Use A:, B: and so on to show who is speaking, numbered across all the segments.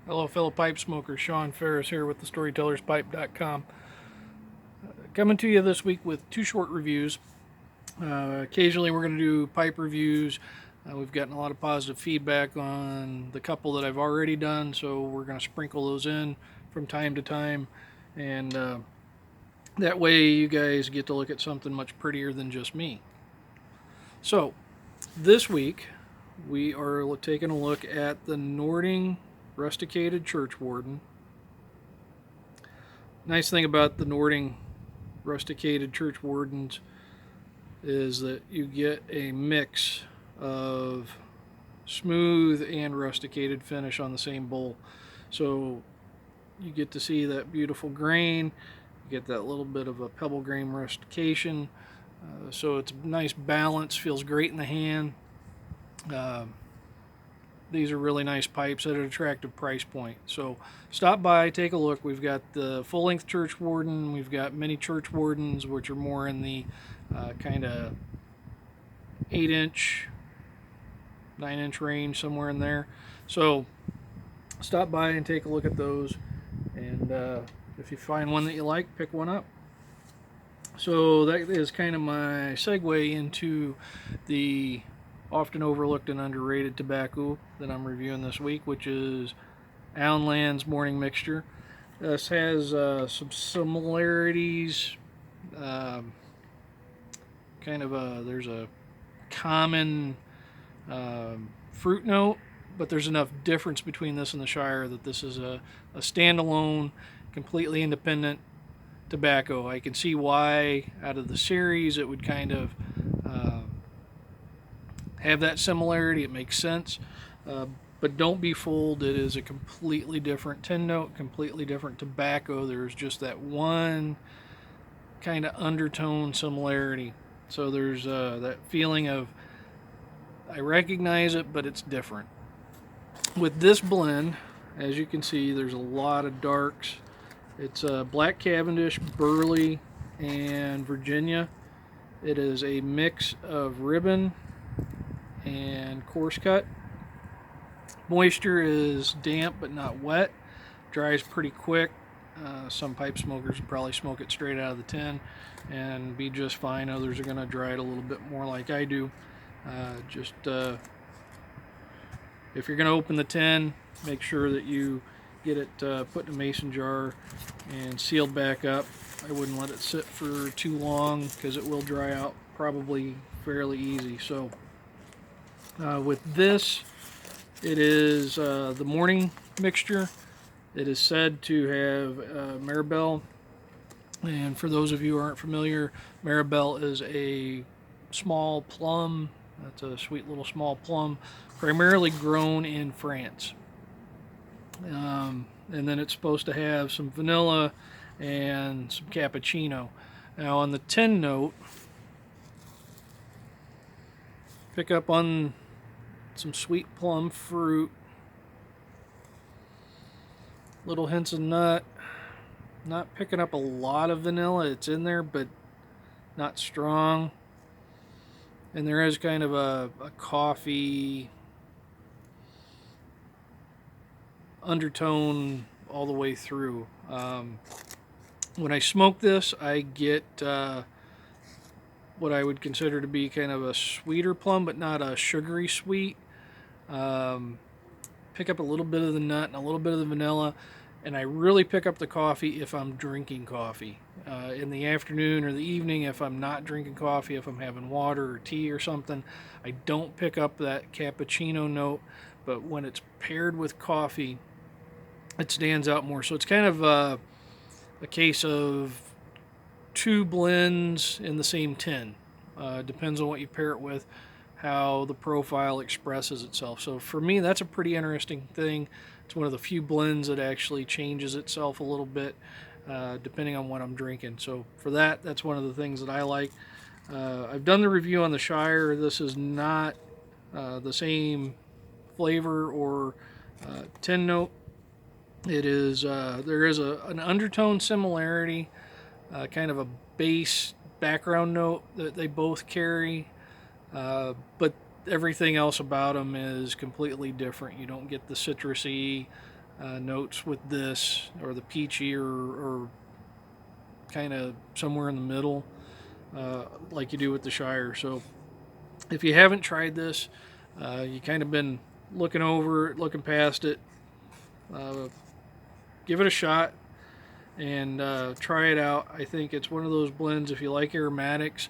A: Hello, fellow pipe smokers. Sean Ferris here with thestorytellerspipe.com. Coming to you this week with two short reviews. Occasionally, we're going to do pipe reviews. We've gotten a lot of positive feedback on the couple that I've already done, so we're going to sprinkle those in from time to time. And that way, you guys get to look at something much prettier than just me. So, this week, we are taking a look at the Nording Rusticated Churchwarden. Nice thing about the Nording Rusticated Churchwardens is that you get a mix of smooth and rusticated finish on the same bowl. So you get to see that beautiful grain, you get that little bit of a pebble grain rustication. So it's a nice balance, feels great in the hand. These are really nice pipes at an attractive price point. So stop by, take a look. We've got the full-length Churchwarden. We've got mini Churchwardens, which are more in the kind of 8-inch, 9-inch range, somewhere in there. So stop by and take a look at those. And if you find one that you like, pick one up. So that is kind of my segue into the often overlooked and underrated tobacco that I'm reviewing this week, which is Auenland's Morning Mixture. This has some similarities. There's a common fruit note, but there's enough difference between this and the Shire that this is a standalone, completely independent tobacco. I can see why out of the series it would kind of have that similarity. It makes sense, but don't be fooled. It is a completely different tin note, completely different tobacco. There's just that one kind of undertone similarity. So there's that feeling of I recognize it, but it's different. With this blend, as you can see, there's a lot of darks. It's Black Cavendish, Burley, and Virginia. It is a mix of ribbon and coarse cut. Moisture is damp but not wet. Dries pretty quick. Some pipe smokers would probably smoke it straight out of the tin and be just fine. Others are going to dry it a little bit more like I do. If you're going to open the tin, make sure that you get it put in a mason jar and sealed back up. I wouldn't let it sit for too long because it will dry out probably fairly easy. So with this, it is the morning mixture. It is said to have Maribel, and for those of you who aren't familiar, Maribel is a small plum. That's a sweet little small plum, primarily grown in France. And then it's supposed to have some vanilla and some cappuccino. Now on the tin note, pick up on some sweet plum fruit, little hints of nut. Not picking up a lot of vanilla. It's in there, but not strong. And there is kind of a coffee undertone all the way through. When I smoke this, I get what I would consider to be kind of a sweeter plum, but not a sugary sweet. Pick up a little bit of the nut and a little bit of the vanilla, and I really pick up the coffee if I'm drinking coffee. In the afternoon or the evening, if I'm not drinking coffee, if I'm having water or tea or something, I don't pick up that cappuccino note, but when it's paired with coffee, it stands out more. So it's kind of a case of two blends in the same tin. Depends on what you pair it with, how the profile expresses itself. So for me, that's a pretty interesting thing. It's one of the few blends that actually changes itself a little bit depending on what I'm drinking. So for that, that's one of the things that I like. I've done the review on the Shire. This is not the same flavor or tin note. It is there is an undertone similarity, kind of a bass background note that they both carry, but everything else about them is completely different. You don't get the citrusy notes with this, or the peachy, or kind of somewhere in the middle, like you do with the Shire. So if you haven't tried this, you kind of been looking over it, looking past it, give it a shot and try it out. I think it's one of those blends, if you like aromatics,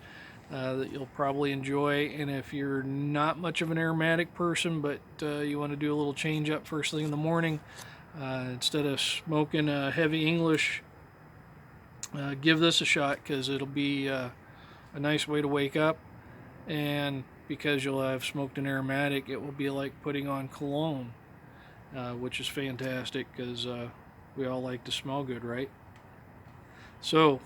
A: that you'll probably enjoy. And if you're not much of an aromatic person, but you want to do a little change up first thing in the morning, instead of smoking a heavy English, give this a shot, because it'll be a nice way to wake up. And because you'll have smoked an aromatic, it will be like putting on cologne, which is fantastic, because we all like to smell good, right? So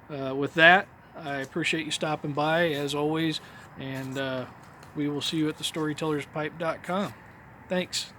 A: with that, I appreciate you stopping by as always, and we will see you at thestorytellerspipe.com. Thanks.